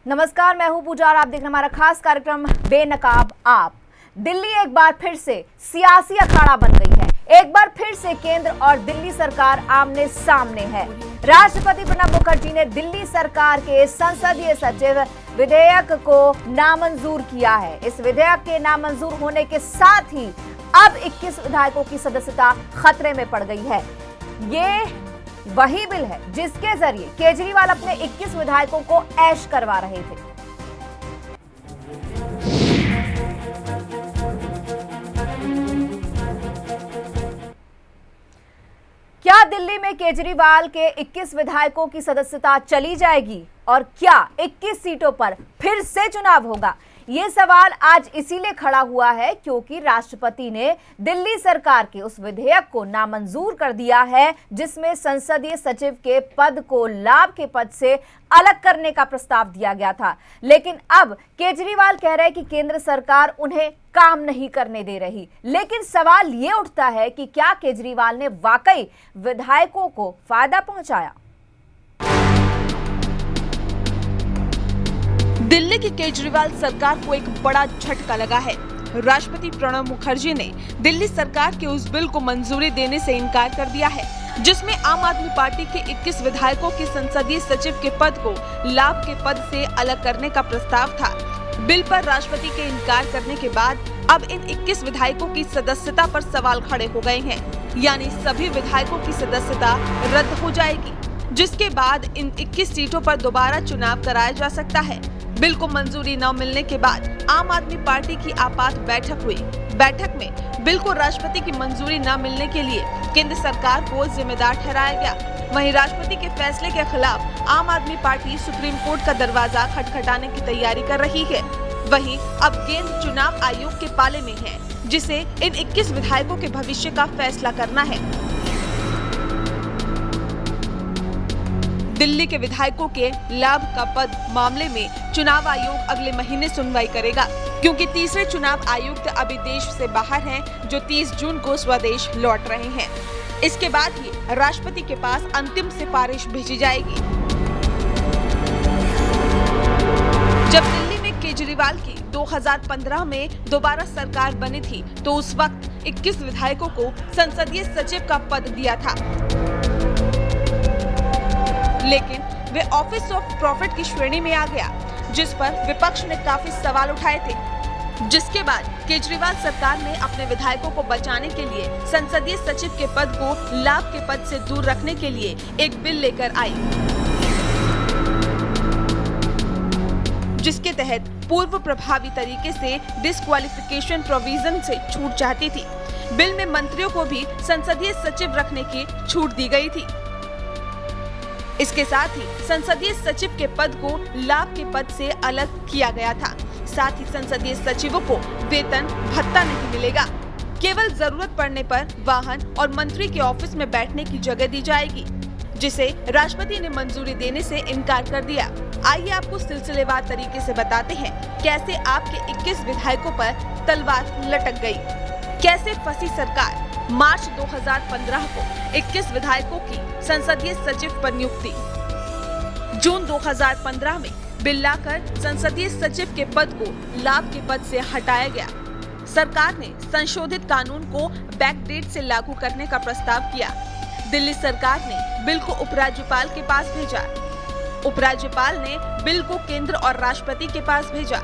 नमस्कार, मैं हूं पूजा और आप देख रहे हैं हमारा खास कार्यक्रम बेनकाब आप। दिल्ली एक बार फिर से सियासी अखाड़ा बन गई है। एक बार फिर से केंद्र और दिल्ली सरकार आमने सामने है। राष्ट्रपति प्रणब मुखर्जी ने दिल्ली सरकार के संसदीय सचिव विधेयक को नामंजूर किया है। इस विधेयक के नामंजूर होने के साथ ही अब 21 विधायकों की सदस्यता खतरे में पड़ गई है। ये वही बिल है जिसके जरिए केजरीवाल अपने 21 विधायकों को ऐश करवा रहे थे। क्या दिल्ली में केजरीवाल के 21 विधायकों की सदस्यता चली जाएगी और क्या 21 सीटों पर फिर से चुनाव होगा? ये सवाल आज इसीलिए खड़ा हुआ है क्योंकि राष्ट्रपति ने दिल्ली सरकार के उस विधेयक को नामंजूर कर दिया है जिसमें संसदीय सचिव के पद को लाभ के पद से अलग करने का प्रस्ताव दिया गया था। लेकिन अब केजरीवाल कह रहे हैं कि केंद्र सरकार उन्हें काम नहीं करने दे रही। लेकिन सवाल ये उठता है कि क्या केजरीवाल ने वाकई विधायकों को फायदा पहुंचाया? दिल्ली की केजरीवाल सरकार को एक बड़ा झटका लगा है। राष्ट्रपति प्रणब मुखर्जी ने दिल्ली सरकार के उस बिल को मंजूरी देने से इनकार कर दिया है जिसमें आम आदमी पार्टी के 21 विधायकों के संसदीय सचिव के पद को लाभ के पद से अलग करने का प्रस्ताव था। बिल पर राष्ट्रपति के इनकार करने के बाद अब इन 21 विधायकों की सदस्यता पर सवाल खड़े हो गए हैं, यानी सभी विधायकों की सदस्यता रद्द हो जाएगी, जिसके बाद इन 21 सीटों पर दोबारा चुनाव कराया जा सकता है। बिल को मंजूरी न मिलने के बाद आम आदमी पार्टी की आपात बैठक हुई। बैठक में बिल को राष्ट्रपति की मंजूरी न मिलने के लिए केंद्र सरकार को जिम्मेदार ठहराया गया। वहीं राष्ट्रपति के फैसले के खिलाफ आम आदमी पार्टी सुप्रीम कोर्ट का दरवाजा खटखटाने की तैयारी कर रही है। वहीं अब गेंद चुनाव आयोग के पाले में है, जिसे इन 21 विधायकों के भविष्य का फैसला करना है। दिल्ली के विधायकों के लाभ का पद मामले में चुनाव आयोग अगले महीने सुनवाई करेगा, क्योंकि तीसरे चुनाव आयुक्त अभी देश से बाहर हैं, जो 30 जून को स्वदेश लौट रहे हैं। इसके बाद ही राष्ट्रपति के पास अंतिम सिफारिश भेजी जाएगी। जब दिल्ली में केजरीवाल की 2015 में दोबारा सरकार बनी थी, तो उस वक्त 21 विधायकों को संसदीय सचिव का पद दिया था, लेकिन वे ऑफिस ऑफ प्रॉफिट की श्रेणी में आ गया, जिस पर विपक्ष ने काफी सवाल उठाए थे। जिसके बाद केजरीवाल सरकार ने अपने विधायकों को बचाने के लिए संसदीय सचिव के पद को लाभ के पद से दूर रखने के लिए एक बिल लेकर आई, जिसके तहत पूर्व प्रभावी तरीके से डिस्क्वालिफिकेशन प्रोविजन से छूट चाहती थी। बिल में मंत्रियों को भी संसदीय सचिव रखने की छूट दी गई थी। इसके साथ ही संसदीय सचिव के पद को लाभ के पद से अलग किया गया था। साथ ही संसदीय सचिवों को वेतन भत्ता नहीं मिलेगा। केवल जरूरत पड़ने पर वाहन और मंत्री के ऑफिस में बैठने की जगह दी जाएगी, जिसे राष्ट्रपति ने मंजूरी देने से इनकार कर दिया। आइए आपको सिलसिलेवार तरीके से बताते हैं कैसे आपके 21 विधायकों पर तलवार लटक गई, कैसे फंसी सरकार। मार्च 2015 को 21 विधायकों की संसदीय सचिव पर नियुक्ति। जून 2015 में बिल लाकर संसदीय सचिव के पद को लाभ के पद से हटाया गया। सरकार ने संशोधित कानून को बैकडेट से लागू करने का प्रस्ताव किया। दिल्ली सरकार ने बिल को उपराज्यपाल के पास भेजा। उपराज्यपाल ने बिल को केंद्र और राष्ट्रपति के पास भेजा।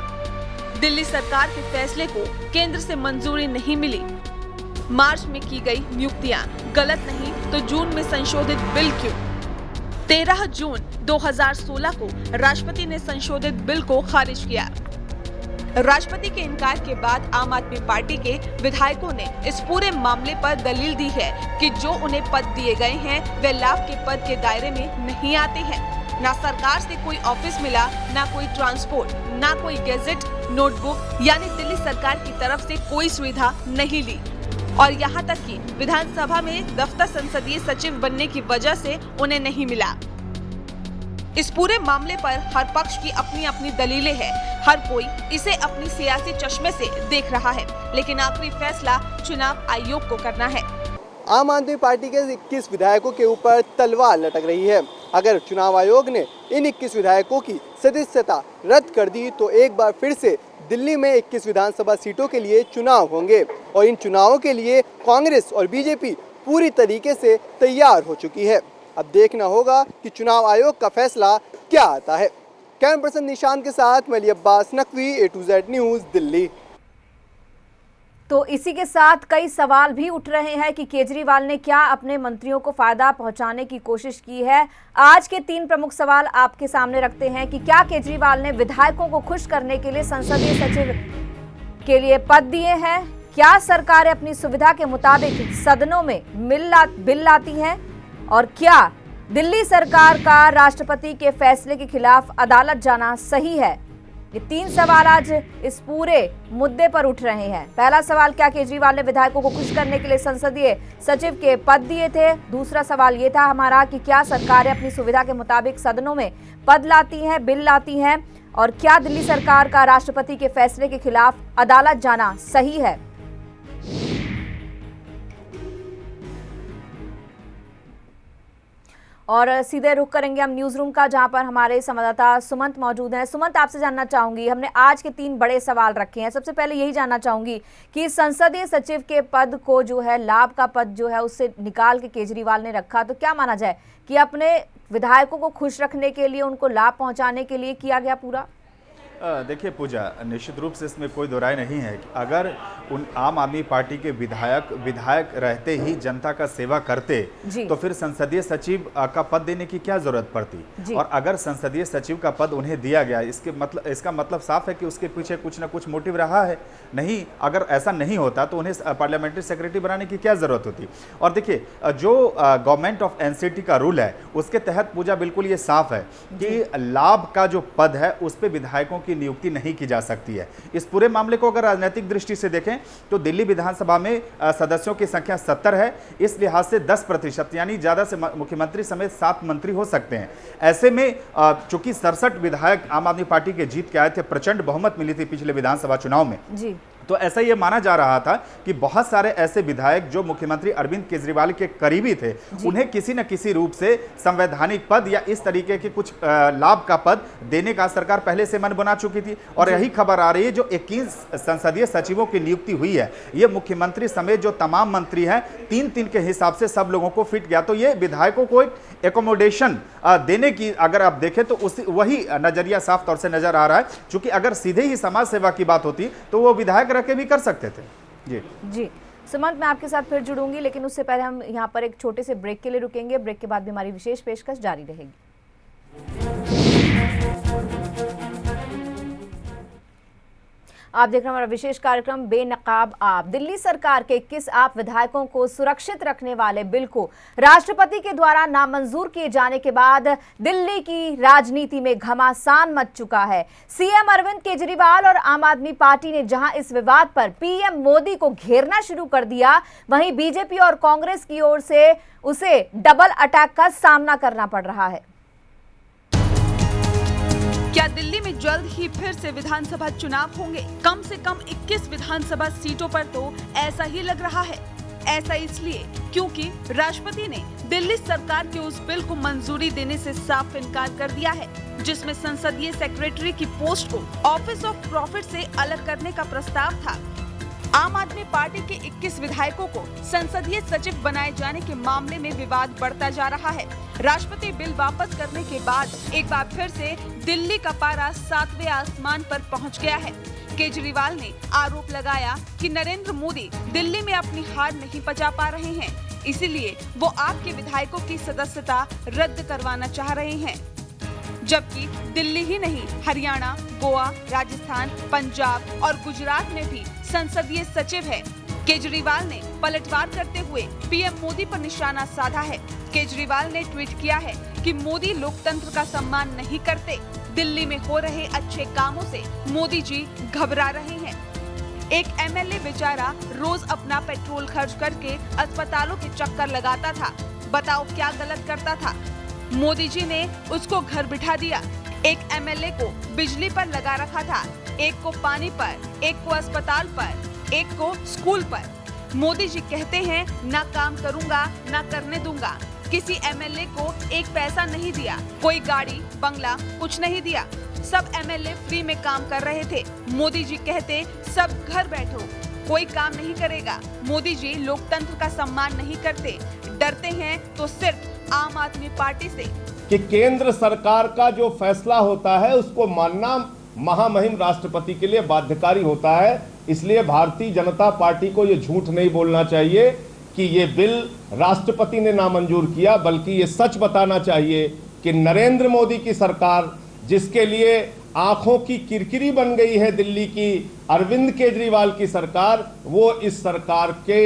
दिल्ली सरकार के फैसले को केंद्र से मंजूरी नहीं मिली। मार्च में की गई नियुक्तियां गलत नहीं तो जून में संशोधित बिल क्यों? 13 जून 2016 को राष्ट्रपति ने संशोधित बिल को खारिज किया। राष्ट्रपति के इनकार के बाद आम आदमी पार्टी के विधायकों ने इस पूरे मामले पर दलील दी है कि जो उन्हें पद दिए गए हैं वे लाभ के पद के दायरे में नहीं आते हैं। ना सरकार से कोई ऑफिस मिला, ना कोई ट्रांसपोर्ट, ना कोई गैजेट, नोटबुक, यानी दिल्ली सरकार की तरफ से कोई सुविधा नहीं ली। और यहाँ तक कि विधानसभा में दफ्तर संसदीय सचिव बनने की वजह से उन्हें नहीं मिला। इस पूरे मामले पर हर पक्ष की अपनी अपनी दलीलें हैं। हर कोई इसे अपनी सियासी चश्मे से देख रहा है, लेकिन आखिरी फैसला चुनाव आयोग को करना है। आम आदमी पार्टी के 21 विधायकों के ऊपर तलवार लटक रही है। अगर चुनाव आयोग ने इन 21 विधायकों की सदस्यता रद्द कर दी तो एक बार फिर से दिल्ली में 21 विधानसभा सीटों के लिए चुनाव होंगे और इन चुनावों के लिए कांग्रेस और बीजेपी पूरी तरीके से तैयार हो चुकी है। अब देखना होगा कि चुनाव आयोग का फैसला क्या आता है। कैमरा पर्सन निशांत के साथ मैं Ali Abbas Naqvi, A to Z news, Delhi. तो इसी के साथ कई सवाल भी उठ रहे हैं कि केजरीवाल ने क्या अपने मंत्रियों को फायदा पहुंचाने की कोशिश की है। आज के 3 प्रमुख सवाल आपके सामने रखते हैं कि क्या केजरीवाल ने विधायकों को खुश करने के लिए संसदीय सचिव के लिए पद दिए हैं, क्या सरकारें अपनी सुविधा के मुताबिक सदनों में बिल लाती हैं, और क्या दिल्ली सरकार का राष्ट्रपति के फैसले के खिलाफ अदालत जाना सही है। ये 3 सवाल आज इस पूरे मुद्दे पर उठ रहे हैं। पहला सवाल, क्या केजरीवाल ने विधायकों को खुश करने के लिए संसदीय सचिव के पद दिए थे। दूसरा सवाल ये था हमारा कि क्या सरकारें अपनी सुविधा के मुताबिक सदनों में पद लाती हैं, बिल लाती हैं, और क्या दिल्ली सरकार का राष्ट्रपति के फैसले के खिलाफ अदालत जाना सही है। और सीधे रुख करेंगे हम न्यूज़ रूम का, जहां पर हमारे संवाददाता सुमंत मौजूद हैं। सुमंत, आपसे जानना चाहूंगी, हमने आज के 3 बड़े सवाल रखे हैं। सबसे पहले यही जानना चाहूंगी कि संसदीय सचिव के पद को जो है, लाभ का पद जो है, उससे निकाल के केजरीवाल ने रखा, तो क्या माना जाए कि अपने विधायकों को खुश रखने के लिए, उनको लाभ पहुंचाने के लिए किया गया पूरा? देखिए पूजा, निश्चित रूप से इसमें कोई दो राय नहीं है कि अगर उन आम आदमी पार्टी के विधायक रहते ही जनता का सेवा करते तो फिर संसदीय सचिव का पद देने की क्या जरूरत पड़ती। और अगर संसदीय सचिव का पद उन्हें दिया गया, इसका मतलब साफ है कि उसके पीछे कुछ ना कुछ मोटिव रहा है। नहीं, अगर ऐसा नहीं होता तो उन्हें पार्लियामेंट्री सेक्रेटरी बनाने की क्या जरूरत होती। और देखिए, जो गवर्नमेंट ऑफ एनसीटी का रूल है उसके तहत पूजा बिल्कुल ये साफ है कि लाभ का जो पद है उस पर विधायकों की नियुक्ति नहीं की जा सकती है। इस पूरे मामले को अगर राजनीतिक दृष्टि से देखें तो दिल्ली विधानसभा में सदस्यों की संख्या 70 है। इस लिहाज से 10% यानी ज्यादा से मुख्यमंत्री समेत 7 मंत्री हो सकते हैं। ऐसे में चूंकि 67 विधायक आम आदमी पार्टी के जीत के आए थे, प्रचंड बहुमत मिली थी पिछले विधानसभा चुनाव में जी। तो ऐसा ये माना जा रहा था कि बहुत सारे ऐसे विधायक जो मुख्यमंत्री अरविंद केजरीवाल के करीबी थे, उन्हें किसी न किसी रूप से संवैधानिक पद या इस तरीके के कुछ लाभ का पद देने का सरकार पहले से मन बना चुकी थी। और यही खबर आ रही है, जो 21 संसदीय सचिवों की नियुक्ति हुई है, ये मुख्यमंत्री समेत जो तमाम मंत्री हैं 3-3 के हिसाब से सब लोगों को फिट गया। तो ये विधायकों को एक एकोमोडेशन देने की अगर आप देखें तो वही नजरिया साफ तौर से नजर आ रहा है। चूंकि अगर सीधे ही समाज सेवा की बात होती तो वो विधायक रह के भी कर सकते थे। जी सुमंत, मैं आपके साथ फिर जुड़ूंगी, लेकिन उससे पहले हम यहाँ पर एक छोटे से ब्रेक के लिए रुकेंगे। ब्रेक के बाद भी हमारी विशेष पेशकश जारी रहेगी। आप देख रहे हैं हमारा विशेष कार्यक्रम बेनकाब आप। दिल्ली सरकार के 21 आप विधायकों को सुरक्षित रखने वाले बिल को राष्ट्रपति के द्वारा नामंजूर किए जाने के बाद दिल्ली की राजनीति में घमासान मच चुका है। सीएम अरविंद केजरीवाल और आम आदमी पार्टी ने जहां इस विवाद पर पीएम मोदी को घेरना शुरू कर दिया, वहीं बीजेपी और कांग्रेस की ओर से उसे डबल अटैक का सामना करना पड़ रहा है। क्या दिल्ली में जल्द ही फिर से विधानसभा चुनाव होंगे? कम से कम 21 विधानसभा सीटों पर तो ऐसा ही लग रहा है। ऐसा इसलिए क्योंकि राष्ट्रपति ने दिल्ली सरकार के उस बिल को मंजूरी देने से साफ इनकार कर दिया है, जिसमें संसदीय सेक्रेटरी की पोस्ट को ऑफिस ऑफ प्रॉफिट से अलग करने का प्रस्ताव था। आम आदमी पार्टी के 21 विधायकों को संसदीय सचिव बनाए जाने के मामले में विवाद बढ़ता जा रहा है। राष्ट्रपति बिल वापस करने के बाद एक बार फिर से दिल्ली का पारा 7वें आसमान पर पहुंच गया है। केजरीवाल ने आरोप लगाया कि नरेंद्र मोदी दिल्ली में अपनी हार नहीं पचा पा रहे हैं, इसीलिए वो आपके विधायकों की सदस्यता रद्द करवाना चाह रहे हैं। जबकि दिल्ली ही नहीं, हरियाणा, गोवा, राजस्थान, पंजाब और गुजरात में भी संसदीय सचिव है। केजरीवाल ने पलटवार करते हुए पीएम मोदी पर निशाना साधा है। केजरीवाल ने ट्वीट किया है कि मोदी लोकतंत्र का सम्मान नहीं करते। दिल्ली में हो रहे अच्छे कामों से मोदी जी घबरा रहे हैं। एक एमएलए बेचारा रोज अपना पेट्रोल खर्च करके अस्पतालों के चक्कर लगाता था। बताओ क्या गलत करता था? मोदी जी ने उसको घर बिठा दिया। एक एमएलए को बिजली पर लगा रखा था, एक को पानी पर, एक को अस्पताल पर, एक को स्कूल पर। मोदी जी कहते हैं ना काम करूंगा ना करने दूंगा। किसी एमएलए को एक पैसा नहीं दिया, कोई गाड़ी बंगला कुछ नहीं दिया। सब एमएलए फ्री में काम कर रहे थे। मोदी जी कहते सब घर बैठो, कोई काम नहीं करेगा। मोदी जी लोकतंत्र का सम्मान नहीं करते, डरते हैं तो सिर्फ आम आदमी पार्टी से। कि केंद्र सरकार का जो फैसला होता है उसको मानना महामहिम राष्ट्रपति के लिए बाध्यकारी होता है। इसलिए भारतीय जनता पार्टी को ये झूठ नहीं बोलना चाहिए कि ये बिल राष्ट्रपति ने नामंजूर किया, बल्कि ये सच बताना चाहिए कि नरेंद्र मोदी की सरकार, जिसके लिए आंखों की किरकिरी बन गई है दिल्ली की अरविंद केजरीवाल की सरकार, वो इस सरकार के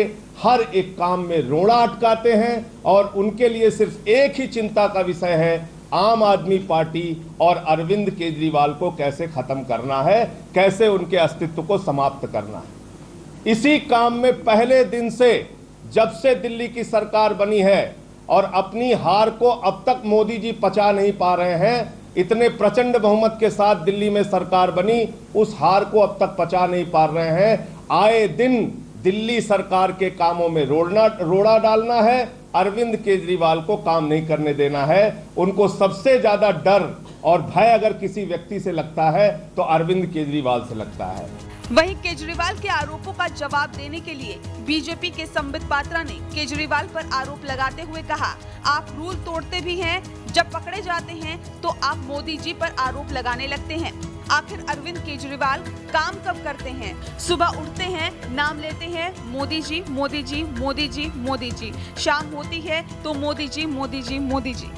हर एक काम में रोड़ा अटकाते हैं और उनके लिए सिर्फ एक ही चिंता का विषय है, आम आदमी पार्टी और अरविंद केजरीवाल को कैसे खत्म करना है, कैसे उनके अस्तित्व को समाप्त करना है। इसी काम में पहले दिन से, जब से दिल्ली की सरकार बनी है और अपनी हार को अब तक मोदी जी पचा नहीं पा रहे हैं, इतने प्रचंड बहुमत के साथ दिल्ली में सरकार बनी, उस हार को अब तक पचा नहीं पा रहे हैं। आए दिन दिल्ली सरकार के कामों में रोड़ा डालना है, अरविंद केजरीवाल को काम नहीं करने देना है। उनको सबसे ज्यादा डर और भय अगर किसी व्यक्ति से लगता है तो अरविंद केजरीवाल से लगता है। वहीं केजरीवाल के आरोपों का जवाब देने के लिए बीजेपी के संबित पात्रा ने केजरीवाल पर आरोप लगाते हुए कहा, आप रूल तोड़ते भी हैं, जब पकड़े जाते हैं तो आप मोदी जी पर आरोप लगाने लगते हैं। आखिर अरविंद केजरीवाल काम कब करते हैं? सुबह उठते हैं, नाम लेते हैं मोदी जी मोदी जी मोदी जी मोदी जी, शाम होती है तो मोदी जी मोदी जी मोदी जी।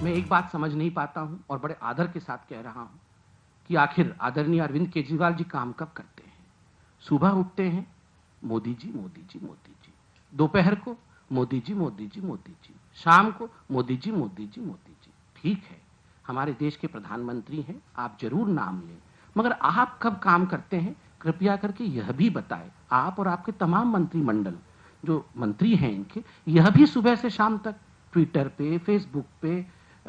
मैं एक बात समझ नहीं पाता हूं और बड़े आदर के साथ कह रहा हूं कि आखिर आदरणीय अरविंद केजरीवाल जी काम कब करते हैं? सुबह उठते हैं मोदी जी मोदी जी मोदी जी, दोपहर को मोदी जी मोदी जी मोदी जी, शाम को मोदी जी मोदी जी मोदी जी। ठीक है, हमारे देश के प्रधानमंत्री हैं, आप जरूर नाम लें, मगर आप कब काम करते हैं कृपया करके यह भी बताएं। आप और आपके तमाम मंत्रिमंडल जो मंत्री हैं इनके, यह भी सुबह से शाम तक ट्विटर पे, फेसबुक पे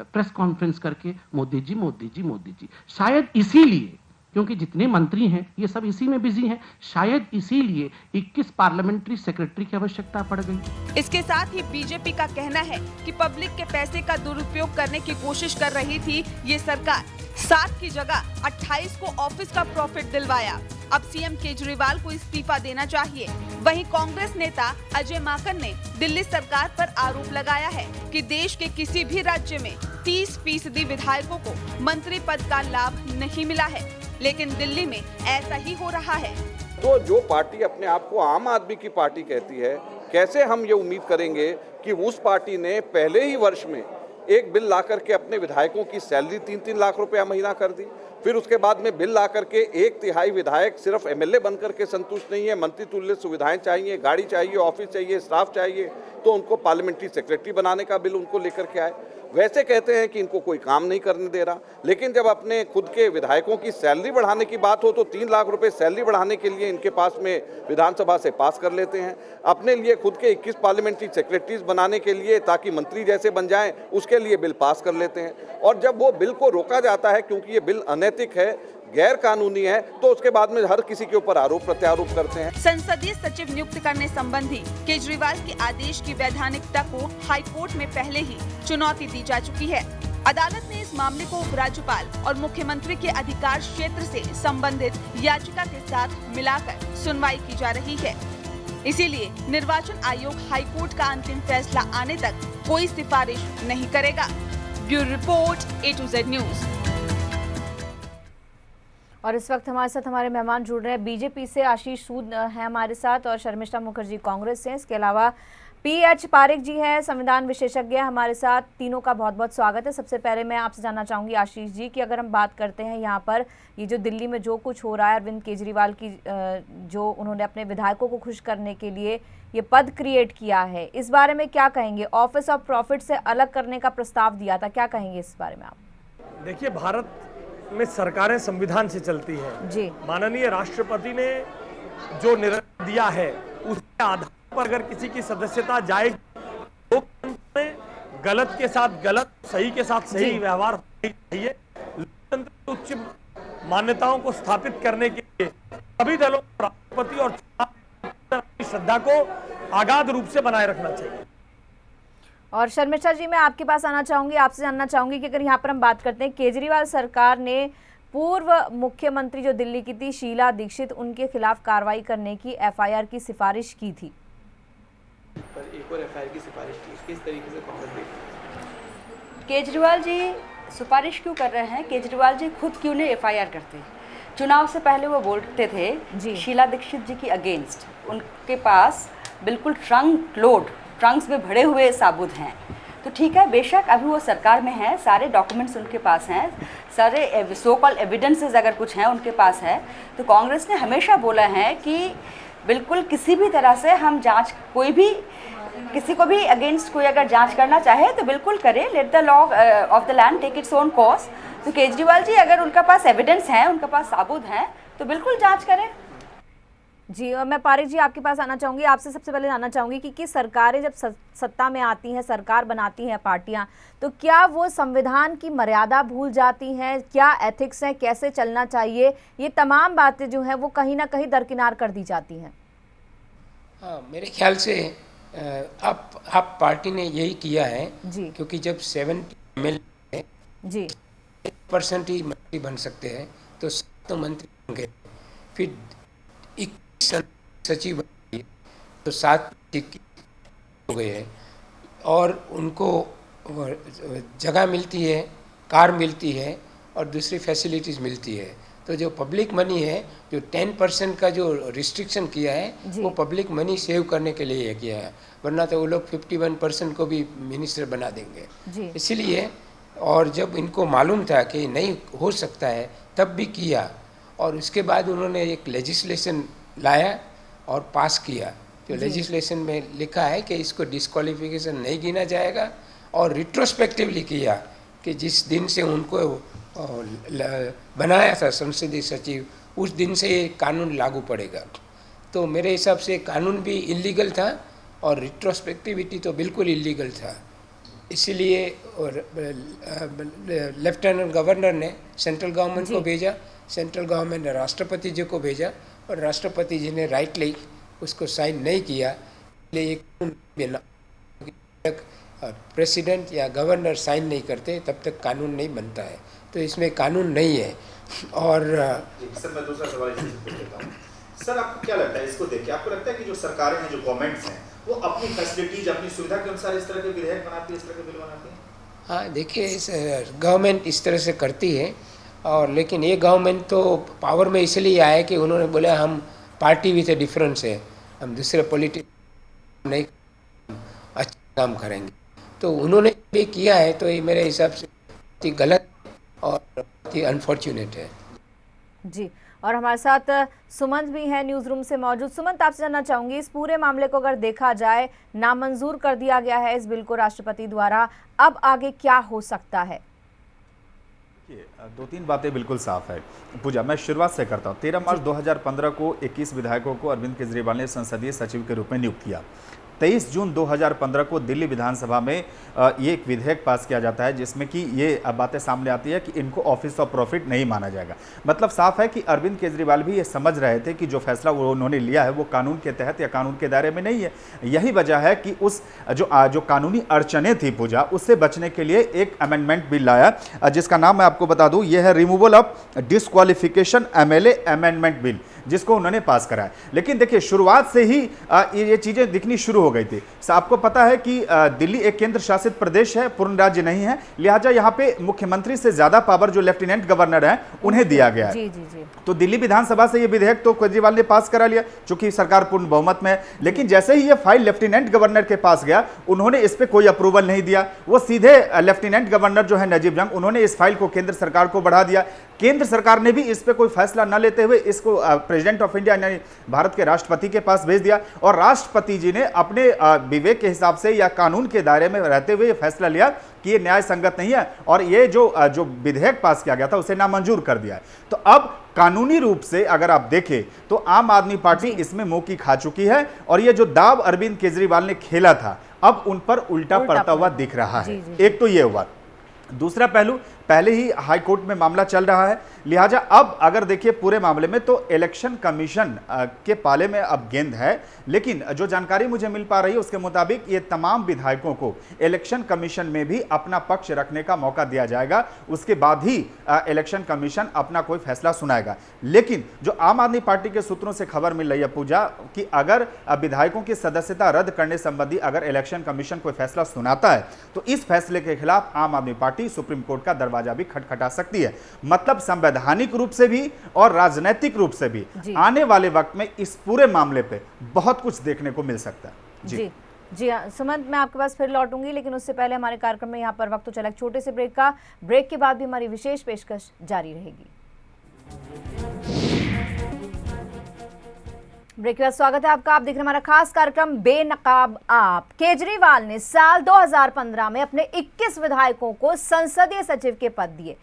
प्रेस कॉन्फ्रेंस करके मोदी जी मोदी जी मोदी जी, शायद इसीलिए, क्योंकि जितने मंत्री हैं ये सब इसी में बिजी हैं, शायद इसीलिए 21 पार्लियामेंट्री सेक्रेटरी की आवश्यकता पड़ गई। इसके साथ ही बीजेपी का कहना है कि पब्लिक के पैसे का दुरुपयोग करने की कोशिश कर रही थी ये सरकार। 7 की जगह 28 को ऑफिस का प्रॉफिट दिलवाया। अब सीएम केजरीवाल को इस्तीफा देना चाहिए। वहीं कांग्रेस नेता अजय माकन ने दिल्ली सरकार पर आरोप लगाया है कि देश के किसी भी राज्य में 30% विधायकों को मंत्री पद का लाभ नहीं मिला है, लेकिन दिल्ली में ऐसा ही हो रहा है। तो जो पार्टी अपने आप को आम आदमी की पार्टी कहती है, कैसे हम ये उम्मीद करेंगे कि उस पार्टी ने पहले ही वर्ष में एक बिल ला करके अपने विधायकों की सैलरी 3-3 लाख रुपया महीना कर दी, फिर उसके बाद में बिल ला करके 1/3 विधायक सिर्फ एमएलए बन करके संतुष्ट नहीं है, मंत्री तुल्य सुविधाएं चाहिए, गाड़ी चाहिए, ऑफिस चाहिए, स्टाफ चाहिए, तो उनको पार्लियामेंट्री सेक्रेटरी बनाने का बिल उनको लेकर के आए। वैसे कहते हैं कि इनको कोई काम नहीं करने दे रहा, लेकिन जब अपने खुद के विधायकों की सैलरी बढ़ाने की बात हो तो 3 लाख रुपए सैलरी बढ़ाने के लिए इनके पास में विधानसभा से पास कर लेते हैं। अपने लिए खुद के 21 पार्लियामेंट्री सेक्रेटरीज बनाने के लिए, ताकि मंत्री जैसे बन जाएं, उसके लिए बिल पास कर लेते हैं। और जब वो बिल को रोका जाता है क्योंकि ये बिल अनैतिक है, गैर कानूनी है, तो उसके बाद में हर किसी के ऊपर आरोप प्रत्यारोप करते हैं। संसदीय सचिव नियुक्त करने संबंधी केजरीवाल के आदेश की वैधानिकता को हाईकोर्ट में पहले ही चुनौती दी जा चुकी है। अदालत ने इस मामले को उपराज्यपाल और मुख्यमंत्री के अधिकार क्षेत्र से संबंधित याचिका के साथ मिलाकर सुनवाई की जा रही है। इसीलिए निर्वाचन आयोग हाईकोर्ट का अंतिम फैसला आने तक कोई सिफारिश नहीं करेगा। Bureau report A to Z news. और इस वक्त हमारे साथ हमारे मेहमान जुड़ रहे हैं। बीजेपी से आशीष सूद हैं हमारे साथ और शर्मिष्ठा मुखर्जी कांग्रेस से। इसके अलावा PH पारेख जी हैं, संविधान विशेषज्ञ हमारे साथ। तीनों का बहुत बहुत स्वागत है। सबसे पहले मैं आपसे जानना चाहूँगी आशीष जी कि अगर हम बात करते हैं यहाँ पर ये जो दिल्ली में जो कुछ हो रहा है, अरविंद केजरीवाल की जो उन्होंने अपने विधायकों को खुश करने के लिए ये पद क्रिएट किया है, इस बारे में क्या कहेंगे? ऑफिस ऑफ प्रॉफिट से अलग करने का प्रस्ताव दिया था, क्या कहेंगे इस बारे में आप? देखिए, भारत में सरकारें संविधान से चलती है जी। माननीय राष्ट्रपति ने जो निर्णय दिया है उसके आधार पर अगर किसी की सदस्यता जाएगी, लोकतंत्र में गलत के साथ गलत, सही के साथ सही व्यवहार होना चाहिए। लोकतंत्र की उच्च मान्यताओं को स्थापित करने के लिए सभी दलों को राष्ट्रपति और श्रद्धा को अगाध रूप से बनाए रखना चाहिए। और शर्मिष्ठा जी, मैं आपके पास आना चाहूंगी, आपसे जानना चाहूंगी कि अगर यहाँ पर हम बात करते हैं, केजरीवाल सरकार ने पूर्व मुख्यमंत्री जो दिल्ली की थी शीला दीक्षित, उनके खिलाफ कार्रवाई करने की एफआईआर की सिफारिश की थी, पर एक और एफआईआर की सिफारिश की, किस तरीके से कांग्रेस देखती है? केजरीवाल जी सिफारिश क्यों कर रहे हैं? केजरीवाल जी खुद क्यों नहीं एफआईआर करते? चुनाव से पहले वो बोलते थे शीला दीक्षित जी की अगेंस्ट, उनके पास बिल्कुल ट्रंक्स में भरे हुए साबुत हैं। तो ठीक है, बेशक अभी वो सरकार में है, सारे डॉक्यूमेंट्स उनके पास हैं, सारे सो कॉल्ड एविडेंसेस अगर कुछ हैं उनके पास है। तो कांग्रेस ने हमेशा बोला है कि बिल्कुल किसी भी तरह से हम जांच, कोई भी किसी को भी अगेंस्ट कोई अगर जांच करना चाहे तो बिल्कुल करे, let the law of the land take its own course. तो केजरीवाल जी अगर उनके पास एविडेंस हैं, उनके पास साबुत हैं, तो बिल्कुल जांच करें। जी, और मैं पारिक जी आपके पास आना चाहूंगी, आपसे सबसे पहले जानना चाहूंगी कि सरकारें जब सत्ता में आती हैं, सरकार बनाती हैं पार्टियां, तो क्या वो संविधान की मर्यादा भूल जाती हैं? क्या एथिक्स है, कैसे चलना चाहिए, ये तमाम बातें जो हैं वो कहीं ना कहीं दरकिनार कर दी जाती हैं? हाँ, मेरे ख्याल से आप पार्टी ने यही किया है जी, क्योंकि जब 70 MLA जी 1% ही मंत्री बन सकते हैं, तो 7 मंत्री बन गए, फिर 21 सचिव बन गए, तो 7 हो गए हैं, और उनको जगह मिलती है, कार मिलती है और दूसरी फैसिलिटीज़ मिलती है। तो जो पब्लिक मनी है, जो 10% का जो रिस्ट्रिक्शन किया है, वो पब्लिक मनी सेव करने के लिए किया है, वरना तो वो लोग 51% को भी मिनिस्टर बना देंगे। इसीलिए, और जब इनको मालूम था कि नहीं हो सकता है, तब भी किया, और उसके बाद उन्होंने एक लेजिस्लेशन लाया और पास किया। जो लेजिस्लेशन में लिखा है कि इसको डिस्क्वालिफिकेशन नहीं गिना जाएगा, और रिट्रोस्पेक्टिवली किया कि जिस दिन से उनको बनाया था संसदीय सचिव, उस दिन से ये कानून लागू पड़ेगा। तो मेरे हिसाब से कानून भी इलीगल था और रिट्रोस्पेक्टिविटी तो बिल्कुल इलीगल था। इसीलिए लेफ्टिनेंट गवर्नर ने सेंट्रल गवर्नमेंट को भेजा, सेंट्रल गवर्नमेंट ने राष्ट्रपति जी को भेजा, और राष्ट्रपति जी ने राइटली उसको साइन नहीं किया। इसलिए प्रेसिडेंट या गवर्नर साइन नहीं करते तब तक कानून नहीं बनता है, तो इसमें कानून नहीं है। और सर, मैं दूसरा सवाल इससे पूछ लेता हूँ। सर, आपको क्या लगता है, इसको देख के आपको लगता है कि जो सरकारें हैं, जो गवर्नमेंट्स हैं, वो अपनी फैसिलिटीज, अपनी सुविधा के अनुसार इस तरह के विधेयक बनाती है, इस तरह के बिल बनाती है? हाँ, देखिए, गवर्नमेंट इस तरह से करती है, और लेकिन ये गवर्नमेंट तो पावर में इसलिए आया कि उन्होंने बोला हम पार्टी विथ ए डिफरेंस है, हम दूसरे पॉलिटिक्स नहीं अच्छा काम करेंगे। तो उन्होंने भी किया है, तो ये मेरे हिसाब से गलत और बहुत ही अनफॉर्चुनेट है। जी, और हमारे साथ सुमंत भी हैं न्यूज़ रूम से मौजूद। सुमंत, आपसे जानना चाहूंगी, इस पूरे मामले को अगर देखा जाए, नामंजूर कर दिया गया है इस बिल को राष्ट्रपति द्वारा, अब आगे क्या हो सकता है? 2-3 बातें बिल्कुल साफ है। पूजा, मैं शुरुआत से करता हूँ। 13 मार्च 2015 को 21 विधायकों को अरविंद केजरीवाल ने संसदीय सचिव के रूप में नियुक्त किया। 23 जून 2015 को दिल्ली विधानसभा में ये एक विधेयक पास किया जाता है, जिसमें कि ये बातें सामने आती है कि इनको ऑफिस ऑफ प्रॉफिट नहीं माना जाएगा। मतलब साफ है कि अरविंद केजरीवाल भी ये समझ रहे थे कि जो फैसला वो उन्होंने लिया है वो कानून के तहत या कानून के दायरे में नहीं है। यही वजह है कि उस जो कानूनी अड़चने थी पूजा, उससे बचने के लिए एक अमेंडमेंट बिल लाया, जिसका नाम मैं आपको बता दूं, यह है removal of disqualification MLA amendment bill, जिसको उन्होंने पास कराया। लेकिन देखिए, शुरुआत से ही ये चीजें दिखनी शुरू हो गई थी। आपको पता है कि दिल्ली एक केंद्र शासित प्रदेश है, पूर्ण राज्य नहीं है, लिहाजा यहाँ पे मुख्यमंत्री से ज्यादा पावर जो लेफ्टिनेंट गवर्नर है उन्हें दिया गया है। तो दिल्ली विधानसभा से ये विधेयक तो केजरीवाल ने पास करा लिया, चूंकि सरकार पूर्ण बहुमत में है। लेकिन जैसे ही ये फाइल लेफ्टिनेंट गवर्नर के पास गया, उन्होंने इस पर कोई अप्रूवल नहीं दिया। वो सीधे लेफ्टिनेंट गवर्नर जो है नजीब जंग, उन्होंने इस फाइल को केंद्र सरकार को बढ़ा दिया। केंद्र सरकार ने भी इस पे कोई फैसला न लेते हुए इसको प्रेसिडेंट ऑफ इंडिया यानी भारत के राष्ट्रपति के पास भेज दिया, और राष्ट्रपति जी ने अपने विवेक के हिसाब से या कानून के दायरे में रहते हुए फैसला लिया कि ये न्याय संगत नहीं है, और ये जो विधेयक पास किया गया था उसे नामंजूर कर दिया है। तो अब कानूनी रूप से अगर आप देखें तो आम आदमी पार्टी इसमें मुंह की खा चुकी है, और ये जो दाव अरविंद केजरीवाल ने खेला था अब उन पर उल्टा पड़ता हुआ दिख रहा है। एक तो ये हुआ। दूसरा पहलू, पहले ही हाई कोर्ट में मामला चल रहा है, लिहाजा अब अगर देखिए पूरे मामले में तो इलेक्शन कमीशन के पाले में अब गेंद है। लेकिन जो जानकारी मुझे मिल पा रही है उसके मुताबिक ये तमाम विधायकों को इलेक्शन कमीशन में भी अपना पक्ष रखने का मौका दिया जाएगा, उसके बाद ही इलेक्शन कमीशन अपना कोई फैसला सुनाएगा। लेकिन जो आम आदमी पार्टी के सूत्रों से खबर मिल रही है पूजा कि अगर विधायकों की सदस्यता रद्द करने संबंधी अगर इलेक्शन कमीशन कोई फैसला सुनाता है तो इस फैसले के खिलाफ आम आदमी पार्टी सुप्रीम कोर्ट का दरवाजा भी खटखटा सकती है। मतलब संवैधानिक रूप से भी और राजनीतिक रूप से भी आने वाले वक्त में इस पूरे मामले पे बहुत कुछ देखने को मिल सकता है। जी हाँ सुमंत, मैं आपके पास फिर लौटूंगी, लेकिन उससे पहले हमारे कार्यक्रम में यहाँ पर वक्त तो चला एक छोटे से ब्रेक का। ब्रेक के बाद भी हमारी विशेष पेशकश जारी रहेगी। ब्रेक के बाद स्वागत है आपका। आप देख रहे हैं हमारा खास कार्यक्रम बेनकाब आप। केजरीवाल ने साल 2015 में अपने 21 विधायकों को संसदीय सचिव के पद दिए,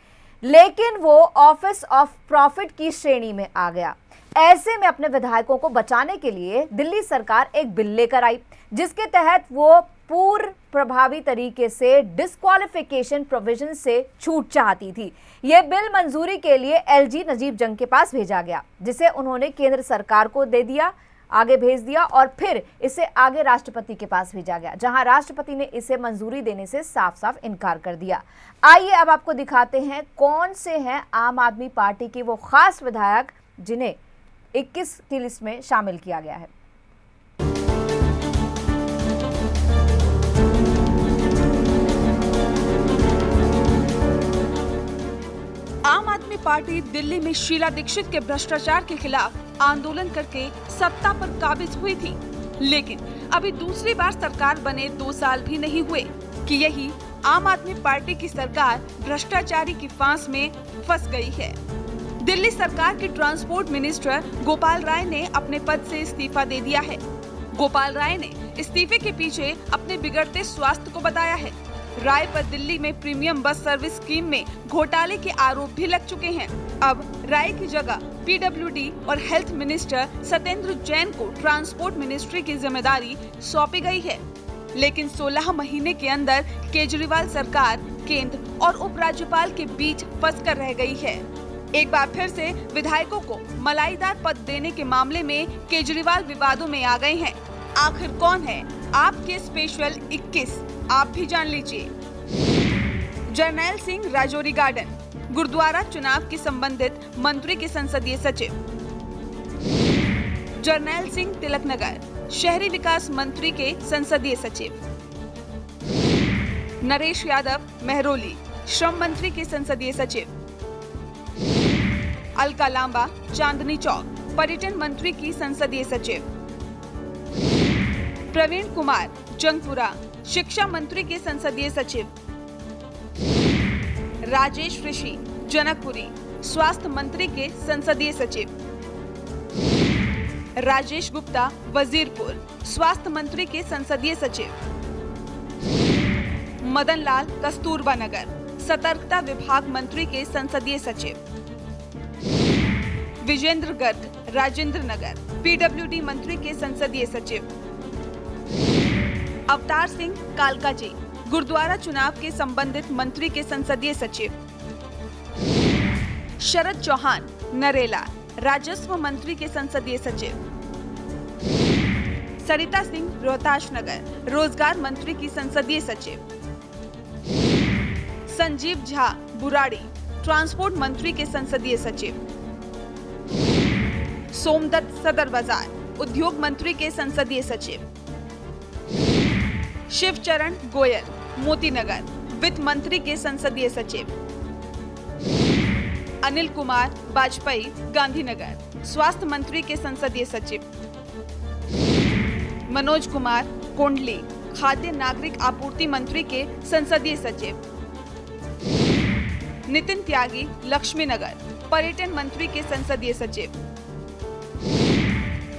लेकिन वो ऑफिस ऑफ प्रॉफिट की श्रेणी में आ गया। ऐसे में अपने विधायकों को बचाने के लिए दिल्ली सरकार एक बिल लेकर आई, जिसके तहत वो पूर्व प्रभावी तरीके से डिस्क्वालिफिकेशन प्रोविजन से छूट चाहती थी। यह बिल मंजूरी के लिए एलजी नजीब जंग के पास भेजा गया, जिसे उन्होंने केंद्र सरकार को दे दिया, आगे भेज दिया और फिर इसे आगे राष्ट्रपति के पास भेजा गया, जहां राष्ट्रपति ने इसे मंजूरी देने से साफ साफ इनकार कर दिया। आइए अब आपको दिखाते हैं कौन से हैं आम आदमी पार्टी के वो खास विधायक जिन्हें 21 की लिस्ट में शामिल किया गया है। आम आदमी पार्टी दिल्ली में शीला दीक्षित के भ्रष्टाचार के खिलाफ आंदोलन करके सत्ता पर काबिज हुई थी, लेकिन अभी दूसरी बार सरकार बने 2 साल भी नहीं हुए कि यही आम आदमी पार्टी की सरकार भ्रष्टाचारी की फांस में फंस गई है। दिल्ली सरकार के ट्रांसपोर्ट मिनिस्टर गोपाल राय ने अपने पद से इस्तीफा दे दिया है। गोपाल राय ने इस्तीफे के पीछे अपने बिगड़ते स्वास्थ्य को बताया है। राय पर दिल्ली में प्रीमियम बस सर्विस स्कीम में घोटाले के आरोप भी लग चुके हैं। अब राय की जगह पीडब्ल्यूडी और हेल्थ मिनिस्टर सत्येंद्र जैन को ट्रांसपोर्ट मिनिस्ट्री की जिम्मेदारी सौंपी गई है। लेकिन 16 महीने के अंदर केजरीवाल सरकार केंद्र और उपराज्यपाल के बीच फंसकर रह गई है। एक बार फिर से विधायकों को मलाईदार पद देने के मामले में केजरीवाल विवादों में आ गए हैं। आखिर कौन है आपके स्पेशल 21, आप भी जान लीजिए। जरनैल सिंह राजौरी गार्डन, गुरुद्वारा चुनाव की संबंधित मंत्री के संसदीय सचिव। जरनैल सिंह तिलक नगर, शहरी विकास मंत्री के संसदीय सचिव। नरेश यादव मेहरोली, श्रम मंत्री के संसदीय सचिव। अलका लांबा, चांदनी चौक, पर्यटन मंत्री की संसदीय सचिव। प्रवीण कुमार, जंगपुरा, शिक्षा मंत्री के संसदीय सचिव। राजेश ऋषि, जनकपुरी, स्वास्थ्य मंत्री के संसदीय सचिव। राजेश गुप्ता, वजीरपुर, स्वास्थ्य मंत्री के संसदीय सचिव। मदन लाल, कस्तूरबा नगर, सतर्कता विभाग मंत्री के संसदीय सचिव। विजेंद्र गर्ग, राजेंद्र नगर, पीडब्ल्यूडी मंत्री के संसदीय सचिव। अवतार सिंह कालकाजी, गुरुद्वारा चुनाव के संबंधित मंत्री के संसदीय सचिव। शरद चौहान, नरेला, राजस्व मंत्री के संसदीय सचिव। सरिता सिंह, रोहतास नगर, रोजगार मंत्री की संसदीय सचिव। संजीव झा, बुराड़ी, ट्रांसपोर्ट मंत्री के संसदीय सचिव। सोमदत्त, सदर बाजार, उद्योग मंत्री के संसदीय सचिव। शिवचरण गोयल, मोतीनगर, वित्त मंत्री के संसदीय सचिव। अनिल कुमार वाजपेयी, गांधीनगर, स्वास्थ्य मंत्री के संसदीय सचिव। मनोज कुमार कोंडली, खाद्य नागरिक आपूर्ति मंत्री के संसदीय सचिव। नितिन त्यागी, लक्ष्मीनगर, पर्यटन मंत्री के संसदीय सचिव।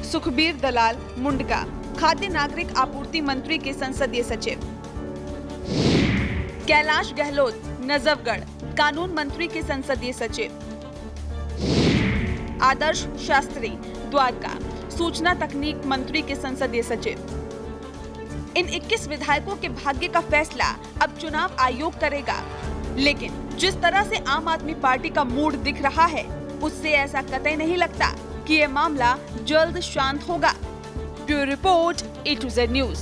सुखबीर दलाल, मुंडका, खाद्य नागरिक आपूर्ति मंत्री के संसदीय सचिव। कैलाश गहलोत, नजफगढ़, कानून मंत्री के संसदीय सचिव। आदर्श शास्त्री, द्वारका, सूचना तकनीक मंत्री के संसदीय सचिव। इन 21 विधायकों के भाग्य का फैसला अब चुनाव आयोग करेगा। लेकिन जिस तरह से आम आदमी पार्टी का मूड दिख रहा है, उससे ऐसा कतई नहीं लगता कि ये मामला जल्द शांत होगा। Bureau report, A to Z न्यूज।